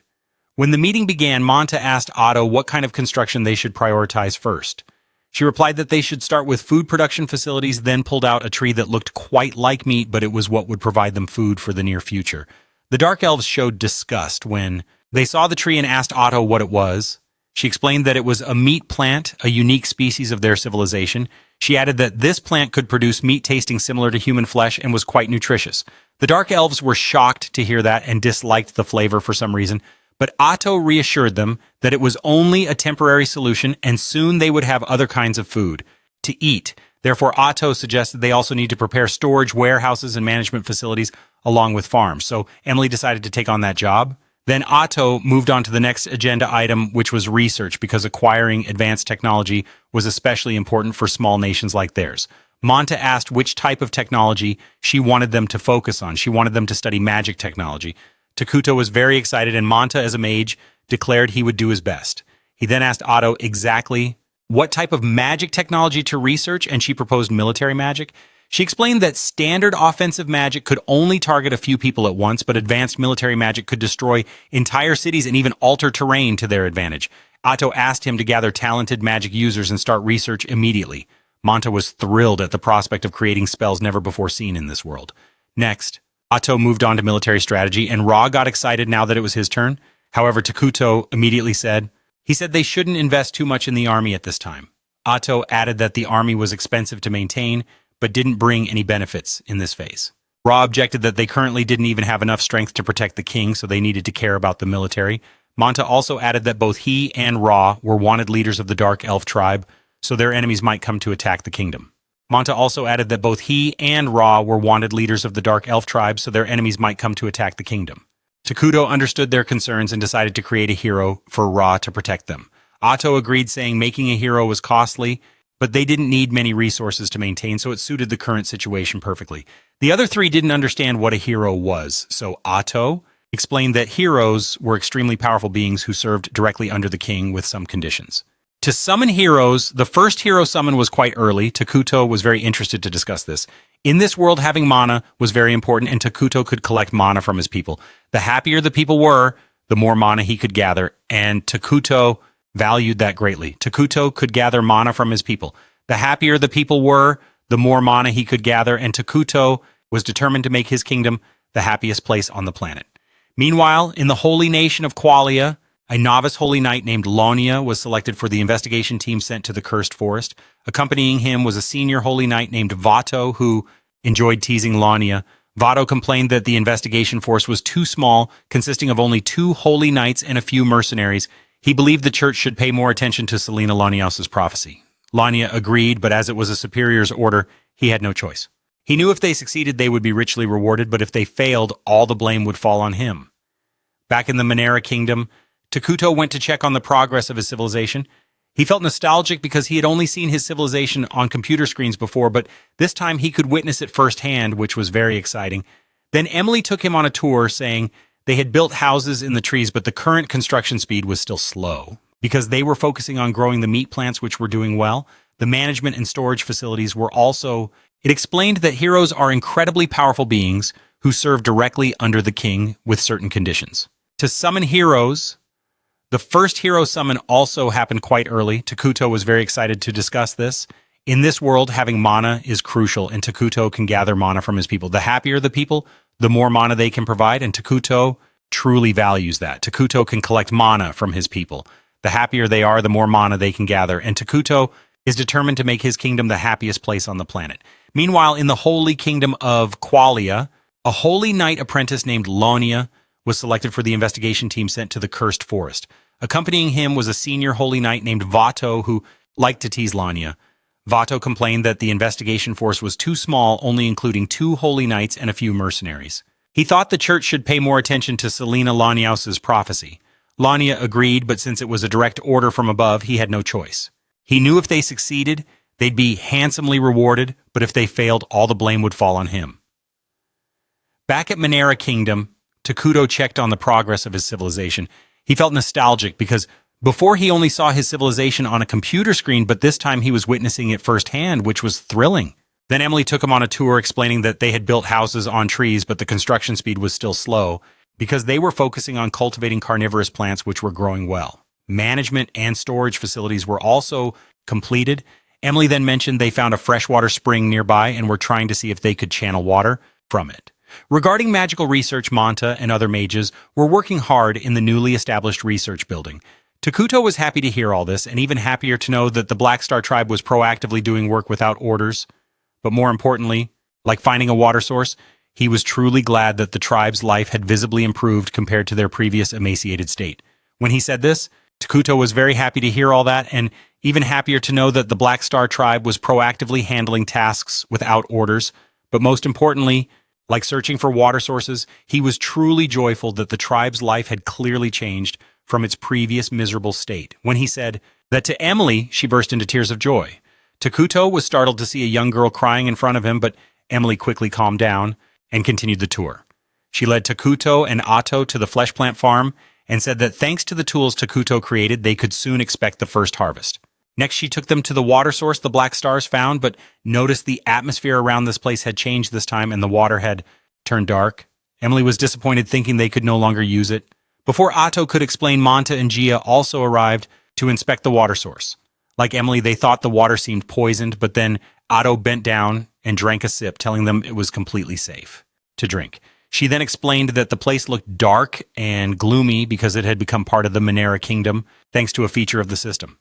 When the meeting began, Manta asked Atto what kind of construction they should prioritize first. She replied that they should start with food production facilities, then pulled out a tree that looked quite like meat, but it was what would provide them food for the near future. The Dark Elves showed disgust when they saw the tree and asked Atto what it was. She explained that it was a meat plant, a unique species of their civilization. She added that this plant could produce meat tasting similar to human flesh and was quite nutritious. The Dark Elves were shocked to hear that and disliked the flavor for some reason, but Atto reassured them that it was only a temporary solution and soon they would have other kinds of food to eat. Therefore, Atto suggested they also need to prepare storage, warehouses, and management facilities along with farms. So Emily decided to take on that job. Then Atto moved on to the next agenda item, which was research, because acquiring advanced technology was especially important for small nations like theirs. Manta asked which type of technology she wanted them to focus on. She wanted them to study magic technology. Takuto was very excited, and Manta, as a mage, declared he would do his best. He then asked Atto exactly what type of magic technology to research, and she proposed military magic. She explained that standard offensive magic could only target a few people at once, but advanced military magic could destroy entire cities and even alter terrain to their advantage. Atto asked him to gather talented magic users and start research immediately. Manta was thrilled at the prospect of creating spells never before seen in this world. Next, Atto moved on to military strategy, and Ra got excited now that it was his turn. However, Takuto immediately said they shouldn't invest too much in the army at this time. Atto added that the army was expensive to maintain, but didn't bring any benefits in this phase. Ra objected that they currently didn't even have enough strength to protect the king, so they needed to care about the military. Manta also added that both he and Ra were wanted leaders of the Dark Elf tribe, so their enemies might come to attack the kingdom. Manta also added that both he and Ra were wanted leaders of the Dark Elf tribe, so their enemies might come to attack the kingdom. Takuto understood their concerns and decided to create a hero for Ra to protect them. Atto agreed, saying making a hero was costly, but they didn't need many resources to maintain, so it suited the current situation perfectly. The other three didn't understand what a hero was, so Atto explained that heroes were extremely powerful beings who served directly under the king with some conditions. To summon heroes, the first hero summon was quite early. Takuto was very interested to discuss this. In this world, having mana was very important, and Takuto could collect mana from his people. The happier the people were, the more mana he could gather, and Takuto valued that greatly. Takuto could gather mana from his people. The happier the people were, the more mana he could gather, and Takuto was determined to make his kingdom the happiest place on the planet. Meanwhile, in the holy nation of Qualia, a novice holy knight named Lonia was selected for the investigation team sent to the Cursed Forest. Accompanying him was a senior holy knight named Vato, who enjoyed teasing Lonia. Vato complained that the investigation force was too small, consisting of only 2 holy knights and a few mercenaries. He believed the church should pay more attention to Selena Laniaus's prophecy. Lonia agreed, but as it was a superior's order, he had no choice. He knew if they succeeded, they would be richly rewarded, but if they failed, all the blame would fall on him. Back in the Monera kingdom, Takuto went to check on the progress of his civilization. He felt nostalgic because he had only seen his civilization on computer screens before, but this time he could witness it firsthand, which was very exciting. Then Emily took him on a tour, saying they had built houses in the trees, but the current construction speed was still slow because they were focusing on growing the meat plants, which were doing well. The management and storage facilities were also... It explained that heroes are incredibly powerful beings who serve directly under the king with certain conditions. To summon heroes... The first hero summon also happened quite early. Takuto was very excited to discuss this. In this world, having mana is crucial, and Takuto can gather mana from his people. The happier the people, the more mana they can provide, and Takuto truly values that. Takuto can collect mana from his people. The happier they are, the more mana they can gather, and Takuto is determined to make his kingdom the happiest place on the planet. Meanwhile, in the holy kingdom of Qualia, a holy knight apprentice named Lonia was selected for the investigation team sent to the Cursed Forest. Accompanying him was a senior holy knight named Vato, who liked to tease Lonia. Vato complained that the investigation force was too small, only including 2 holy knights and a few mercenaries. He thought the church should pay more attention to Selena Laniaus's prophecy. Lania agreed, but since it was a direct order from above, he had no choice. He knew if they succeeded, they'd be handsomely rewarded, but if they failed, all the blame would fall on him. Back at Monarch Kingdom, Takuto checked on the progress of his civilization. He felt nostalgic because before he only saw his civilization on a computer screen, but this time he was witnessing it firsthand, which was thrilling. Then Emily took him on a tour explaining that they had built houses on trees, but the construction speed was still slow because they were focusing on cultivating carnivorous plants which were growing well. Management and storage facilities were also completed. Emily then mentioned they found a freshwater spring nearby and were trying to see if they could channel water from it. Regarding magical research, Manta and other mages were working hard in the newly established research building. Takuto was happy to hear all this, and even happier to know that the Black Star tribe was proactively doing work without orders. But more importantly, like finding a water source, he was truly glad that the tribe's life had visibly improved compared to their previous emaciated state. When he said this, Takuto was very happy to hear all that, and even happier to know that the Black Star tribe was proactively handling tasks without orders. But most importantly, like searching for water sources, he was truly joyful that the tribe's life had clearly changed from its previous miserable state. When he said that to Emily, she burst into tears of joy. Takuto was startled to see a young girl crying in front of him, but Emily quickly calmed down and continued the tour. She led Takuto and Ato to the flesh plant farm and said that thanks to the tools Takuto created, they could soon expect the first harvest. Next, she took them to the water source the Black Stars found, but noticed the atmosphere around this place had changed this time and the water had turned dark. Emily was disappointed, thinking they could no longer use it. Before Ato could explain, Manta and Gia also arrived to inspect the water source. Like Emily, they thought the water seemed poisoned, but then Ato bent down and drank a sip, telling them it was completely safe to drink. She then explained that the place looked dark and gloomy because it had become part of the Monarch Kingdom, thanks to a feature of the system.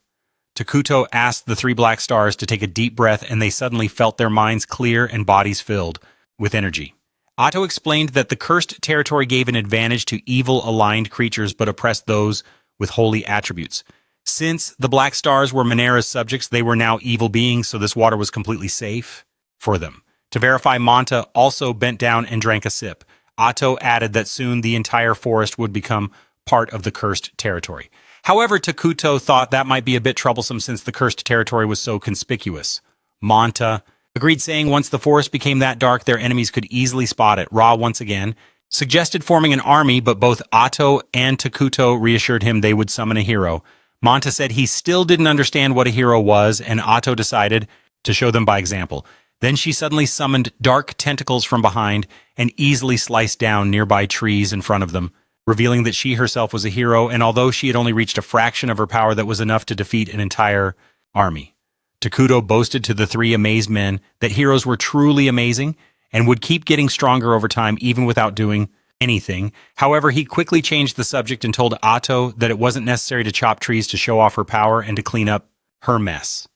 Takuto asked the three Black Stars to take a deep breath, and they suddenly felt their minds clear and bodies filled with energy. Ato explained that the cursed territory gave an advantage to evil-aligned creatures but oppressed those with holy attributes. Since the Black Stars were Monarch's subjects, they were now evil beings, so this water was completely safe for them. To verify, Manta also bent down and drank a sip. Ato added that soon the entire forest would become part of the cursed territory. However, Takuto thought that might be a bit troublesome since the cursed territory was so conspicuous. Manta agreed, saying once the forest became that dark, their enemies could easily spot it. Ra once again suggested forming an army, but both Ato and Takuto reassured him they would summon a hero. Manta said he still didn't understand what a hero was, and Ato decided to show them by example. Then she suddenly summoned dark tentacles from behind and easily sliced down nearby trees in front of them, revealing that she herself was a hero, and although she had only reached a fraction of her power, that was enough to defeat an entire army. Takuto boasted to the three amazed men that heroes were truly amazing and would keep getting stronger over time even without doing anything. However, he quickly changed the subject and told Ato that it wasn't necessary to chop trees to show off her power and to clean up her mess.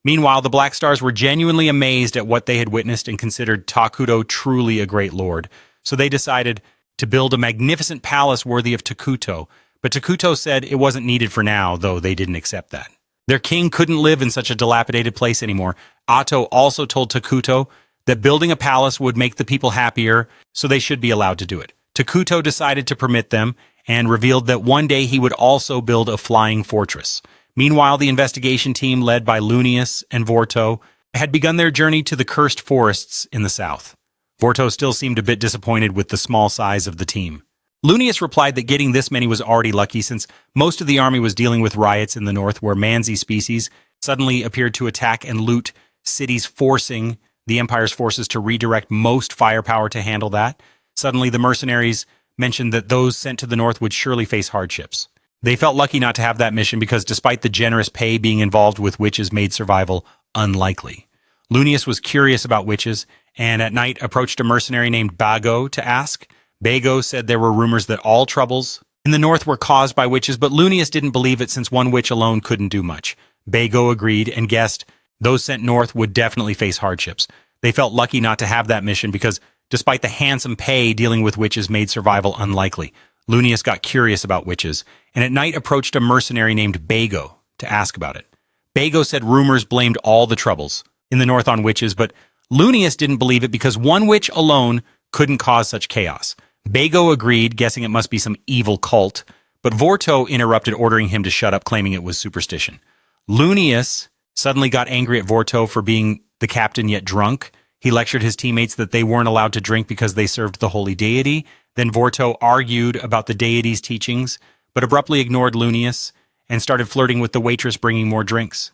Meanwhile, the Black Stars were genuinely amazed at what they had witnessed and considered Takuto truly a great lord. So they decided to build a magnificent palace worthy of Takuto. But Takuto said it wasn't needed for now, though they didn't accept that. Their king couldn't live in such a dilapidated place anymore. Ato also told Takuto that building a palace would make the people happier, so they should be allowed to do it. Takuto decided to permit them and revealed that one day he would also build a flying fortress. Meanwhile, the investigation team led by Lunius and Vorto had begun their journey to the cursed forests in the south. Vorto still seemed a bit disappointed with the small size of the team. Lunius replied that getting this many was already lucky since most of the army was dealing with riots in the north where Manzi species suddenly appeared to attack and loot cities, forcing the Empire's forces to redirect most firepower to handle that. Suddenly, the mercenaries mentioned that those sent to the north would surely face hardships. They felt lucky not to have that mission because despite the generous pay, being involved with witches made survival unlikely. Lunius was curious about witches and at night approached a mercenary named Bago to ask. Bago said there were rumors that all troubles in the north were caused by witches, but Lunius didn't believe it since one witch alone couldn't do much. Bago agreed and guessed those sent north would definitely face hardships. They felt lucky not to have that mission because despite the handsome pay, dealing with witches made survival unlikely. Lunius got curious about witches, and at night approached a mercenary named Bago to ask about it. Bago said rumors blamed all the troubles in the north on witches, but Lunius didn't believe it because one witch alone couldn't cause such chaos. Bago agreed, guessing it must be some evil cult, But Vorto interrupted, ordering him to shut up, claiming it was superstition. Lunius suddenly got angry at Vorto for being the captain yet drunk. He lectured his teammates that they weren't allowed to drink because they served the holy deity. Then Vorto argued about the deity's teachings, but abruptly ignored Lunius and started flirting with the waitress bringing more drinks.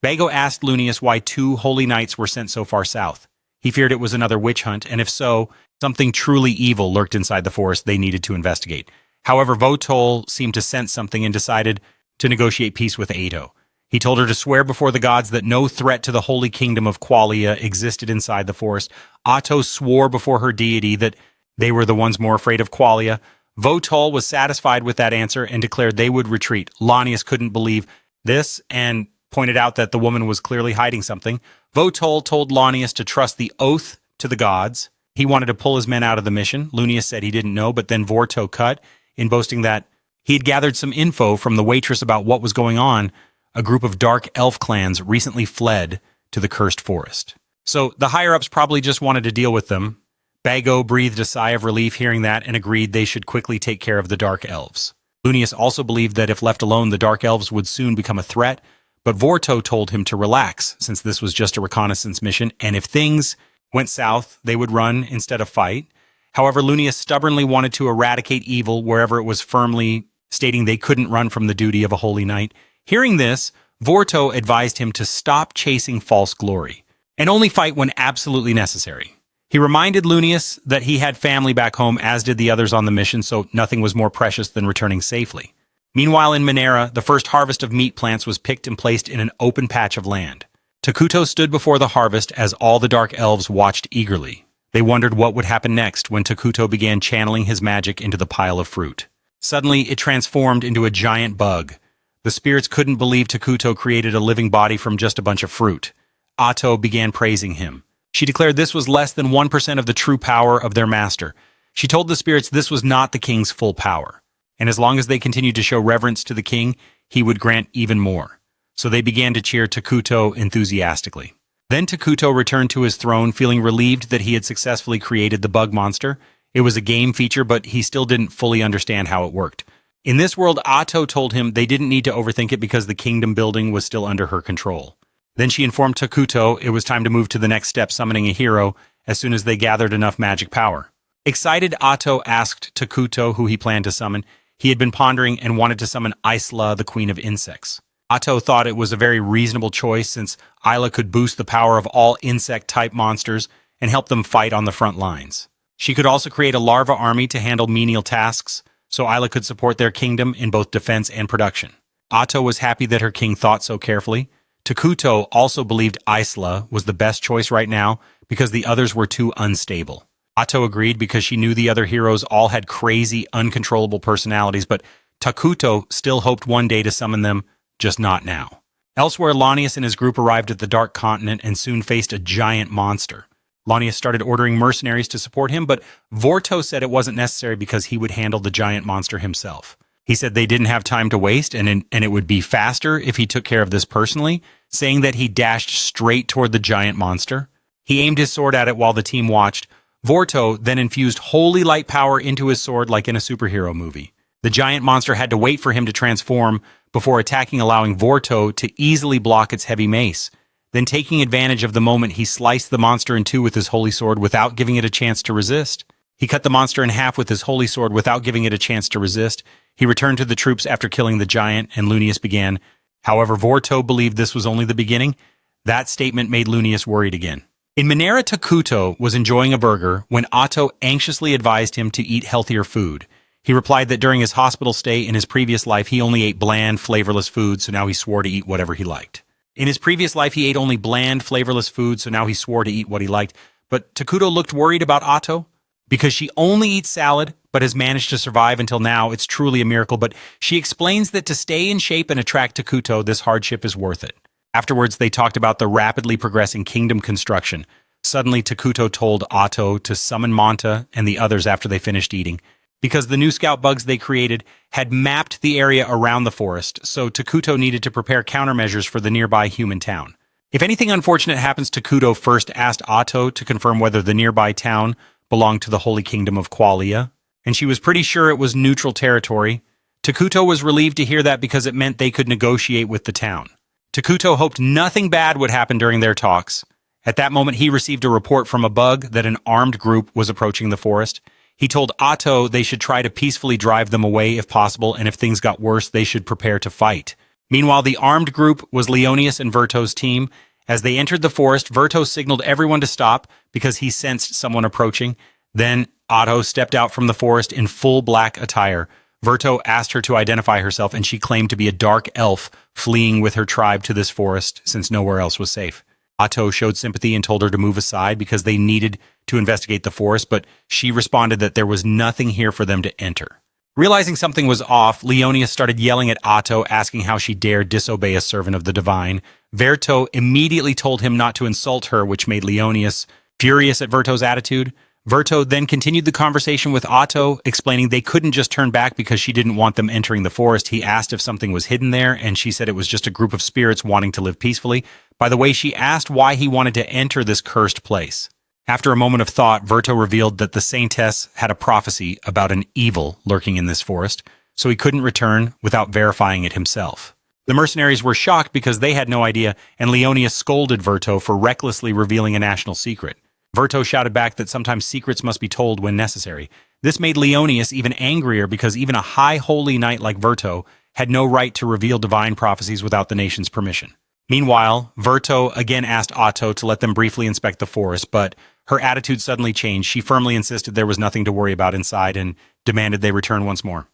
Bago asked Lunius why 2 holy knights were sent so far south. He feared it was another witch hunt, and if so, something truly evil lurked inside the forest they needed to investigate. However, Votol seemed to sense something and decided to negotiate peace with Ato. He told her to swear before the gods that no threat to the holy kingdom of Qualia existed inside the forest. Ato swore before her deity that they were the ones more afraid of Qualia. Votol was satisfied with that answer and declared they would retreat. Lanius couldn't believe this and pointed out that the woman was clearly hiding something. Votol told Lanius to trust the oath to the gods. He wanted to pull his men out of the mission. Lunius said he didn't know, but then Vorto cut in, boasting that he had gathered some info from the waitress about what was going on. A group of dark elf clans recently fled to the cursed forest. So the higher-ups probably just wanted to deal with them. Bago breathed a sigh of relief hearing that and agreed they should quickly take care of the dark elves. Lunius also believed that if left alone, the dark elves would soon become a threat, but Vorto told him to relax since this was just a reconnaissance mission, and if things went south, they would run instead of fight. However, Lunius stubbornly wanted to eradicate evil wherever it was, firmly stating they couldn't run from the duty of a holy knight. Hearing this, Vorto advised him to stop chasing false glory and only fight when absolutely necessary. He reminded Lunius that he had family back home, as did the others on the mission, so nothing was more precious than returning safely. Meanwhile, in Minera, the first harvest of meat plants was picked and placed in an open patch of land. Takuto stood before the harvest as all the dark elves watched eagerly. They wondered what would happen next when Takuto began channeling his magic into the pile of fruit. Suddenly, it transformed into a giant bug. The spirits couldn't believe Takuto created a living body from just a bunch of fruit. Ato began praising him. She declared this was less than 1% of the true power of their master. She told the spirits this was not the king's full power, and as long as they continued to show reverence to the king, he would grant even more. So they began to cheer Takuto enthusiastically. Then Takuto returned to his throne, feeling relieved that he had successfully created the bug monster. It was a game feature, but he still didn't fully understand how it worked. In this world, Ato told him they didn't need to overthink it because the kingdom building was still under her control. Then she informed Takuto it was time to move to the next step, summoning a hero, as soon as they gathered enough magic power. Excited, Ato asked Takuto who he planned to summon. He had been pondering and wanted to summon Isla, the queen of insects. Ato thought it was a very reasonable choice since Isla could boost the power of all insect-type monsters and help them fight on the front lines. She could also create a larva army to handle menial tasks, so Isla could support their kingdom in both defense and production. Ato was happy that her king thought so carefully. Takuto also believed Isla was the best choice right now because the others were too unstable. Ato agreed because she knew the other heroes all had crazy, uncontrollable personalities, but Takuto still hoped one day to summon them, just not now. Elsewhere, Lanius and his group arrived at the Dark Continent and soon faced a giant monster. Lanius started ordering mercenaries to support him, but Vorto said it wasn't necessary because he would handle the giant monster himself. He said they didn't have time to waste, and it would be faster if he took care of this personally, saying that he dashed straight toward the giant monster. He aimed his sword at it while the team watched. Vorto then infused holy light power into his sword like in a superhero movie. The giant monster had to wait for him to transform before attacking, allowing Vorto to easily block its heavy mace. Then, taking advantage of the moment, he sliced the monster in two with his holy sword without giving it a chance to resist. He cut the monster in half with his holy sword without giving it a chance to resist. He returned to the troops after killing the giant, and Lunius began. However, Vorto believed this was only the beginning. That statement made Lunius worried again. In Minera, Takuto was enjoying a burger when Ato anxiously advised him to eat healthier food. He replied that during his hospital stay in his previous life, he only ate bland, flavorless food, so now he swore to eat whatever he liked. In his previous life, he ate only bland, flavorless food, so now he swore to eat what he liked. But Takuto looked worried about Ato. Because she only eats salad, but has managed to survive until now, it's truly a miracle. But she explains that to stay in shape and attract Takuto, this hardship is worth it. Afterwards, they talked about the rapidly progressing kingdom construction. Suddenly, Takuto told Ato to summon Manta and the others after they finished eating, because the new scout bugs they created had mapped the area around the forest, so Takuto needed to prepare countermeasures for the nearby human town. If anything unfortunate happens, Takuto first asked Ato to confirm whether the nearby town belonged to the Holy Kingdom of Qualia, and she was pretty sure it was neutral territory. Takuto was relieved to hear that because it meant they could negotiate with the town. Takuto hoped nothing bad would happen during their talks. At that moment, he received a report from a bug that an armed group was approaching the forest. He told Atto they should try to peacefully drive them away if possible, and if things got worse, they should prepare to fight. Meanwhile, the armed group was Leonius and Verto's team. As they entered the forest, Verto signaled everyone to stop because he sensed someone approaching. Then Atto stepped out from the forest in full black attire. Verto asked her to identify herself, and she claimed to be a dark elf fleeing with her tribe to this forest since nowhere else was safe. Atto showed sympathy and told her to move aside because they needed to investigate the forest, but she responded that there was nothing here for them to enter. Realizing something was off, Leonius started yelling at Atto, asking how she dared disobey a servant of the divine. Verto immediately told him not to insult her, which made Leonius furious at Verto's attitude. Verto then continued the conversation with Atto, explaining they couldn't just turn back because she didn't want them entering the forest. He asked if something was hidden there, and she said it was just a group of spirits wanting to live peacefully. By the way, she asked why he wanted to enter this cursed place. After a moment of thought, Verto revealed that the Saintess had a prophecy about an evil lurking in this forest, so he couldn't return without verifying it himself. The mercenaries were shocked because they had no idea, and Leonius scolded Verto for recklessly revealing a national secret. Verto shouted back that sometimes secrets must be told when necessary. This made Leonius even angrier because even a high holy knight like Verto had no right to reveal divine prophecies without the nation's permission. Meanwhile, Verto again asked Atto to let them briefly inspect the forest, but her attitude suddenly changed. She firmly insisted there was nothing to worry about inside and demanded they return once more.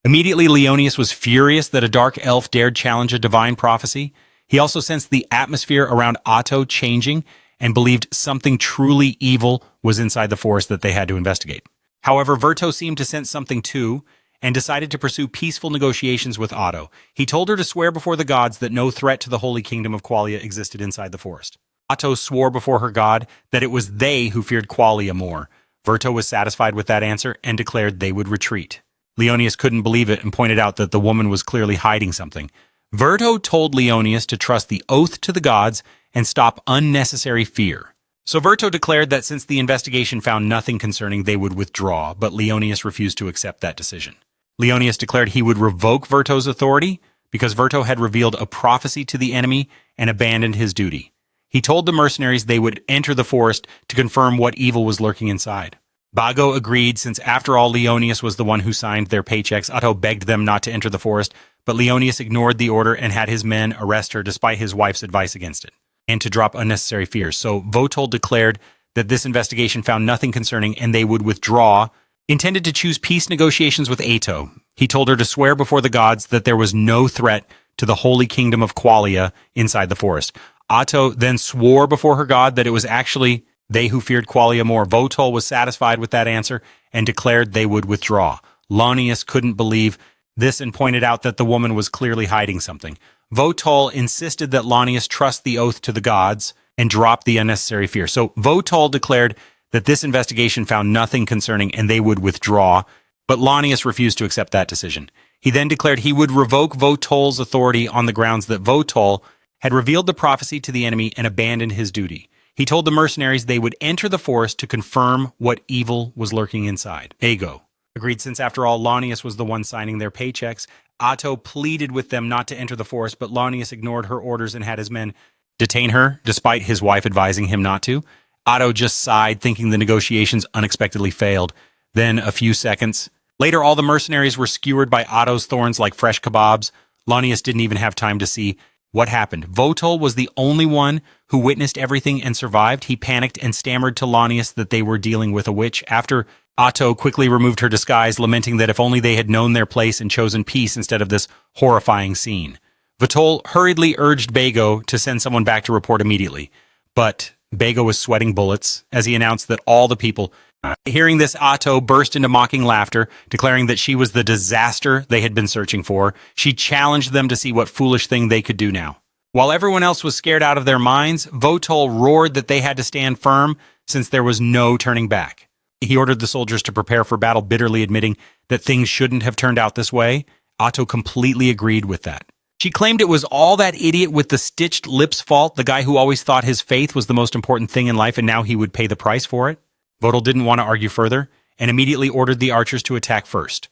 Immediately, Leonius was furious that a dark elf dared challenge a divine prophecy. He also sensed the atmosphere around Atto changing and believed something truly evil was inside the forest that they had to investigate. However, Verto seemed to sense something too and decided to pursue peaceful negotiations with Atto. He told her to swear before the gods that no threat to the holy kingdom of Qualia existed inside the forest. Atto swore before her god that it was they who feared Qualia more. Verto was satisfied with that answer and declared they would retreat. Leonius couldn't believe it and pointed out that the woman was clearly hiding something. Verto told Leonius to trust the oath to the gods and stop unnecessary fear. So Verto declared that since the investigation found nothing concerning, they would withdraw, but Leonius refused to accept that decision. Leonius declared he would revoke Verto's authority because Verto had revealed a prophecy to the enemy and abandoned his duty. He told the mercenaries they would enter the forest to confirm what evil was lurking inside. Bago agreed since after all Leonius was the one who signed their paychecks. Atto begged them not to enter the forest, but Leonius ignored the order and had his men arrest her despite his wife's advice against it, and to drop unnecessary fears. So Votol declared that this investigation found nothing concerning and they would withdraw, intended to choose peace negotiations with Atto. He told her to swear before the gods that there was no threat to the holy kingdom of Qualia inside the forest. Atto then swore before her god that it was actually they who feared Qualia more. Votol was satisfied with that answer and declared they would withdraw. Leonius couldn't believe this and pointed out that the woman was clearly hiding something. Votol insisted that Leonius trust the oath to the gods and drop the unnecessary fear. So Votol declared that this investigation found nothing concerning and they would withdraw, but Leonius refused to accept that decision. He then declared he would revoke Votol's authority on the grounds that Votol had revealed the prophecy to the enemy and abandoned his duty. He told the mercenaries they would enter the forest to confirm what evil was lurking inside. Bago agreed since after all Leonius was the one signing their paychecks. Atto pleaded with them not to enter the forest, but Leonius ignored her orders and had his men detain her, despite his wife advising him not to. Atto just sighed, thinking the negotiations unexpectedly failed. Then, a few seconds later, all the mercenaries were skewered by Atto's thorns like fresh kebabs. Leonius didn't even have time to see what happened. Votol was the only one who witnessed everything and survived. He panicked and stammered to Leonius that they were dealing with a witch. After Atto quickly removed her disguise, lamenting that if only they had known their place and chosen peace instead of this horrifying scene. Votol hurriedly urged Bago to send someone back to report immediately, but Bago was sweating bullets as he announced that all the people. Hearing this, Atto burst into mocking laughter, declaring that she was the disaster they had been searching for. She challenged them to see what foolish thing they could do now. While everyone else was scared out of their minds, Votol roared that they had to stand firm since there was no turning back. He ordered the soldiers to prepare for battle, bitterly admitting that things shouldn't have turned out this way. Atto completely agreed with that. She claimed it was all that idiot with the stitched lips' fault, the guy who always thought his faith was the most important thing in life and now he would pay the price for it. Votol didn't want to argue further and immediately ordered the archers to attack first.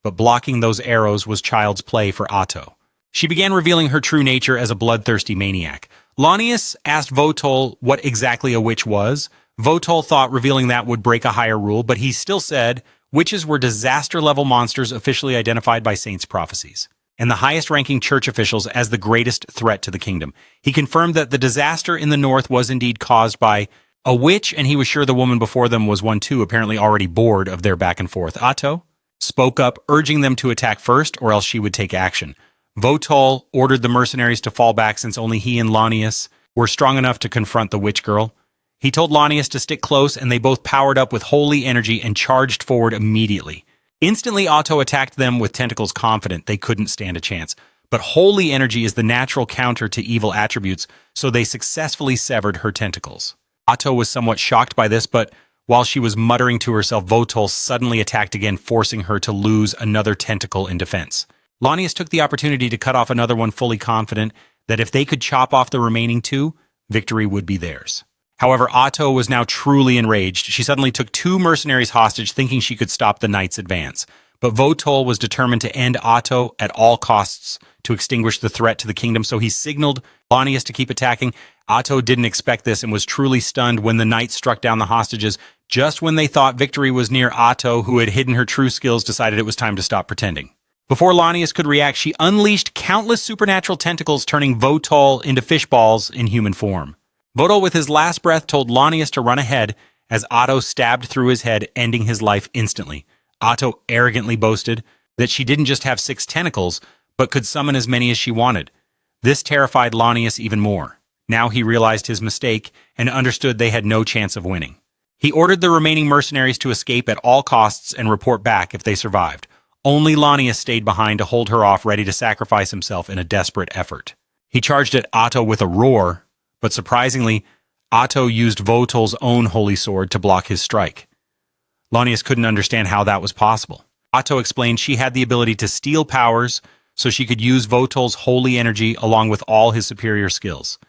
but blocking those arrows was child's play for Atto. She began revealing her true nature as a bloodthirsty maniac. Lanius asked Votol what exactly a witch was. Votol thought revealing that would break a higher rule, but he still said witches were disaster-level monsters officially identified by saints' prophecies, and the highest-ranking church officials as the greatest threat to the kingdom. He confirmed that the disaster in the north was indeed caused by a witch, and he was sure the woman before them was one too, apparently already bored of their back and forth. Atto spoke up, urging them to attack first, or else she would take action. Votol ordered the mercenaries to fall back since only he and Lanius were strong enough to confront the witch girl. He told Lanius to stick close, and they both powered up with holy energy and charged forward immediately. Instantly, Atto attacked them with tentacles, confident they couldn't stand a chance. But holy energy is the natural counter to evil attributes, so they successfully severed her tentacles. Atto was somewhat shocked by this, but while she was muttering to herself, Votol suddenly attacked again, forcing her to lose another tentacle in defense. Lanius took the opportunity to cut off another one, fully confident that if they could chop off the remaining two, victory would be theirs. However, Atto was now truly enraged. She suddenly took 2 mercenaries hostage, thinking she could stop the knight's advance. But Votol was determined to end Atto at all costs to extinguish the threat to the kingdom, so he signaled Lanius to keep attacking. Atto didn't expect this and was truly stunned when the knight struck down the hostages. Just when they thought victory was near, Atto, who had hidden her true skills, decided it was time to stop pretending. Before Lanius could react, she unleashed countless supernatural tentacles, turning Votol into fishballs in human form. Votol, with his last breath, told Lanius to run ahead as Atto stabbed through his head, ending his life instantly. Atto arrogantly boasted that she didn't just have 6 tentacles, but could summon as many as she wanted. This terrified Lanius even more. Now he realized his mistake and understood they had no chance of winning. He ordered the remaining mercenaries to escape at all costs and report back if they survived. Only Lanius stayed behind to hold her off, ready to sacrifice himself in a desperate effort. He charged at Atto with a roar, but surprisingly, Atto used Votol's own holy sword to block his strike. Lanius couldn't understand how that was possible. Atto explained she had the ability to steal powers, so she could use Votol's holy energy along with all his superior skills.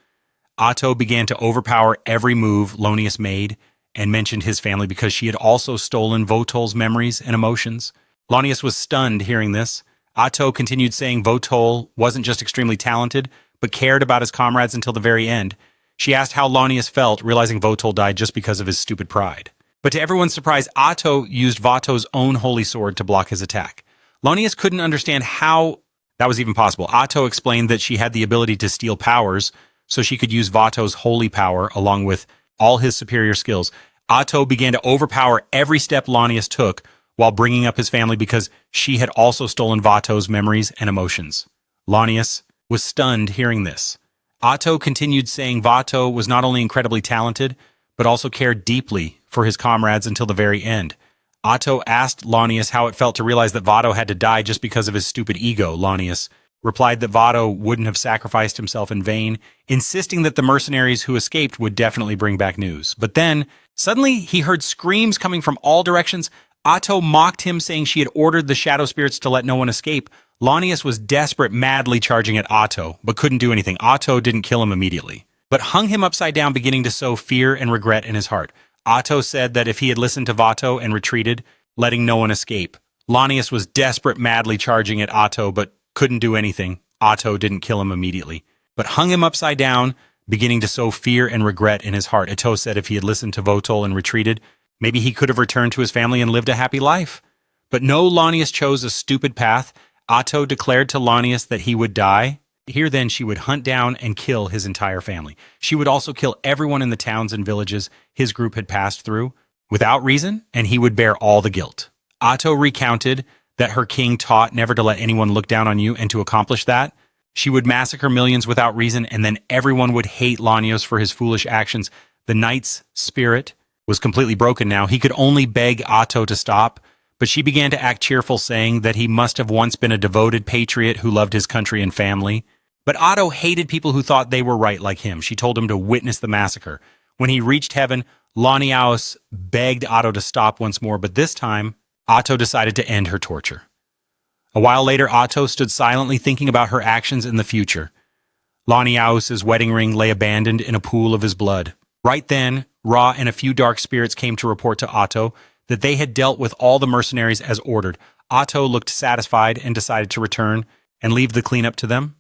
Atto began to overpower every move Lanius made and mentioned his family because she had also stolen Votol's memories and emotions. Lanius was stunned hearing this. Atto continued saying Votol wasn't just extremely talented, but cared about his comrades until the very end. She asked how Lanius felt, realizing Votol died just because of his stupid pride. But to everyone's surprise, Atto used Votol's own holy sword to block his attack. Lanius couldn't understand how that was even possible. Atto explained that she had the ability to steal powers, so she could use Votol's holy power along with all his superior skills. Atto began to overpower every step Lanius took while bringing up his family because she had also stolen Votol's memories and emotions. Lanius was stunned hearing this. Atto continued saying Vato was not only incredibly talented, but also cared deeply for his comrades until the very end. Atto asked Lanius how it felt to realize that Vato had to die just because of his stupid ego. Lanius replied that Vato wouldn't have sacrificed himself in vain, insisting that the mercenaries who escaped would definitely bring back news. But then, suddenly, he heard screams coming from all directions. Atto mocked him, saying she had ordered the shadow spirits to let no one escape. Lanius was desperate, madly charging at Atto, but couldn't do anything. Atto didn't kill him immediately, but hung him upside down, beginning to sow fear and regret in his heart. Atto said that if he had listened to Vato and retreated, letting no one escape. Lanius was desperate, madly charging at Atto, but couldn't do anything. Atto didn't kill him immediately, but hung him upside down, beginning to sow fear and regret in his heart. Atto said if he had listened to Votol and retreated, maybe he could have returned to his family and lived a happy life. But no, Lanius chose a stupid path. Atto declared to Lanius that he would die. Here then she would hunt down and kill his entire family. She would also kill everyone in the towns and villages his group had passed through, without reason, and he would bear all the guilt. Atto recounted that her king taught never to let anyone look down on you, and to accomplish that, she would massacre millions without reason, and then everyone would hate Lanius for his foolish actions. The knight's spirit was completely broken now. He could only beg Atto to stop, but she began to act cheerful, saying that he must have once been a devoted patriot who loved his country and family. But Atto hated people who thought they were right like him. She told him to witness the massacre. When he reached heaven, Lanius begged Atto to stop once more, but this time, Atto decided to end her torture. A while later, Atto stood silently thinking about her actions in the future. Lanius's wedding ring lay abandoned in a pool of his blood. Right then, Ra and a few dark spirits came to report to Atto that they had dealt with all the mercenaries as ordered. Atto looked satisfied and decided to return and leave the cleanup to them.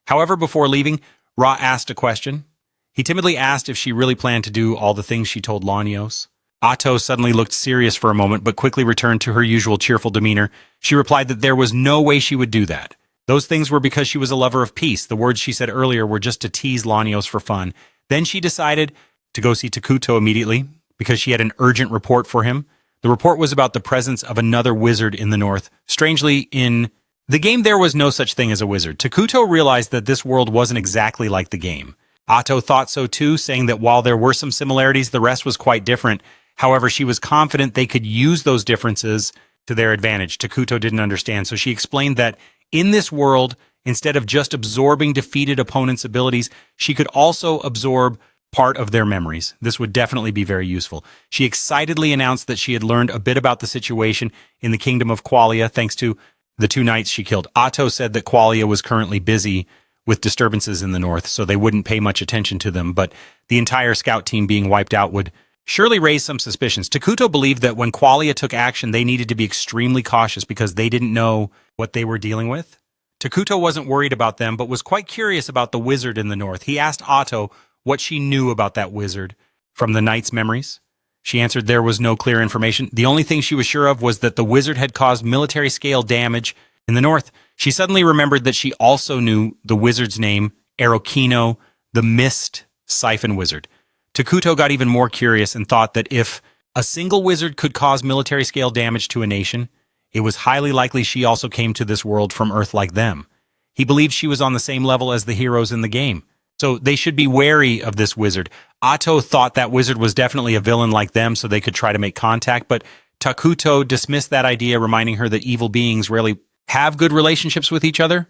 However, before leaving, Ra asked a question. He timidly asked if she really planned to do all the things she told Lanios. Atto suddenly looked serious for a moment, but quickly returned to her usual cheerful demeanor. She replied that there was no way she would do that. Those things were because she was a lover of peace. The words she said earlier were just to tease Lanios for fun. Then she decided to go see Takuto immediately because she had an urgent report for him. The report was about the presence of another wizard in the north. Strangely, in the game there was no such thing as a wizard. Takuto realized that this world wasn't exactly like the game. Atto thought so too, saying that while there were some similarities, the rest was quite different. However, she was confident they could use those differences to their advantage. Takuto didn't understand, so she explained that in this world, instead of just absorbing defeated opponents' abilities, she could also absorb part of their memories. This would definitely be very useful. She excitedly announced that she had learned a bit about the situation in the kingdom of Qualia thanks to the 2 knights she killed. Atto said that Qualia was currently busy with disturbances in the north, so they wouldn't pay much attention to them, but the entire scout team being wiped out would surely raise some suspicions. Takuto believed that when Qualia took action, they needed to be extremely cautious because they didn't know what they were dealing with. Takuto wasn't worried about them, but was quite curious about the wizard in the north. He asked Atto what she knew about that wizard from the knight's memories. She answered there was no clear information. The only thing she was sure of was that the wizard had caused military-scale damage in the north. She suddenly remembered that she also knew the wizard's name, Arokino, the Mist Siphon Wizard. Takuto got even more curious and thought that if a single wizard could cause military-scale damage to a nation, it was highly likely she also came to this world from Earth like them. He believed she was on the same level as the heroes in the game, so they should be wary of this wizard. Atto thought that wizard was definitely a villain like them, so they could try to make contact, but Takuto dismissed that idea, reminding her that evil beings rarely have good relationships with each other.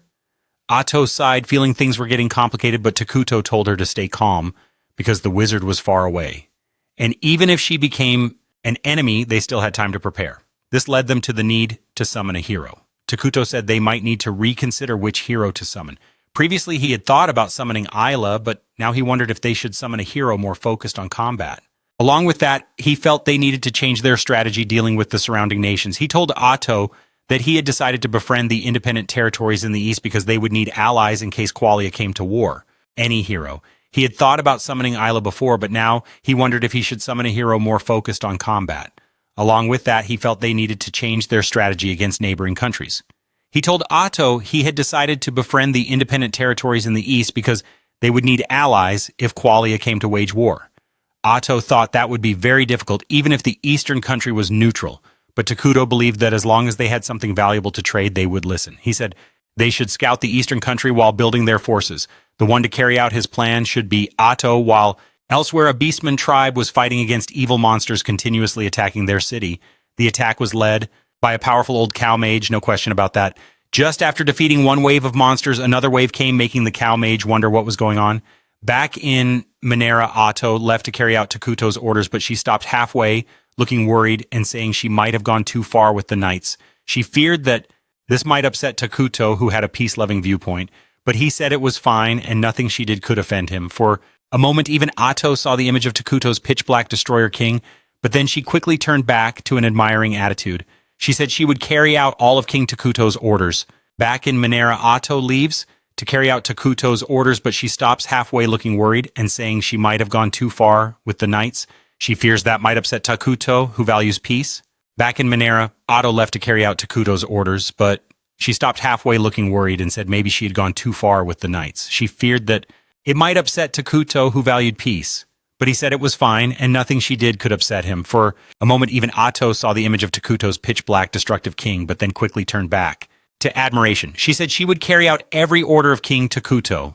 Atto sighed, feeling things were getting complicated, but Takuto told her to stay calm because the wizard was far away. And even if she became an enemy, they still had time to prepare. This led them to the need to summon a hero. Takuto said they might need to reconsider which hero to summon. Previously, he had thought about summoning Ayla, but now he wondered if they should summon a hero more focused on combat. Along with that, he felt they needed to change their strategy dealing with the surrounding nations. He told Atto that he had decided to befriend the independent territories in the east because they would need allies in case Qualia came to war. Any hero. He had thought about summoning Ayla before, but now he wondered if he should summon a hero more focused on combat. Along with that, he felt they needed to change their strategy against neighboring countries. He told Atto he had decided to befriend the independent territories in the east because they would need allies if Qualia came to wage war. Atto thought that would be very difficult even if the eastern country was neutral, but Takuto believed that as long as they had something valuable to trade, they would listen. He said they should scout the eastern country while building their forces. The one to carry out his plan should be Atto, while elsewhere a beastman tribe was fighting against evil monsters continuously attacking their city. The attack was led by a powerful old cow mage, no question about that. Just after defeating one wave of monsters, another wave came, making the cow mage wonder what was going on. Back in Minera, Atto left to carry out Takuto's orders, but she stopped halfway, looking worried and saying she might have gone too far with the knights. She feared that this might upset Takuto, who had a peace-loving viewpoint, but he said it was fine and nothing she did could offend him. For a moment, even Atto saw the image of Takuto's pitch-black destroyer king, but then she quickly turned back to an admiring attitude. She said she would carry out all of King Takuto's orders. Back in Minera, Atto leaves to carry out Takuto's orders, but she stops halfway looking worried and saying she might have gone too far with the knights. She fears that might upset Takuto, who values peace. Back in Minera, Atto left to carry out Takuto's orders, but she stopped halfway looking worried and said maybe she had gone too far with the knights. She feared that it might upset Takuto, who valued peace. But he said it was fine, and nothing she did could upset him. For a moment, even Atto saw the image of Takuto's pitch-black destructive king, but then quickly turned back to admiration. She said she would carry out every order of King Takuto.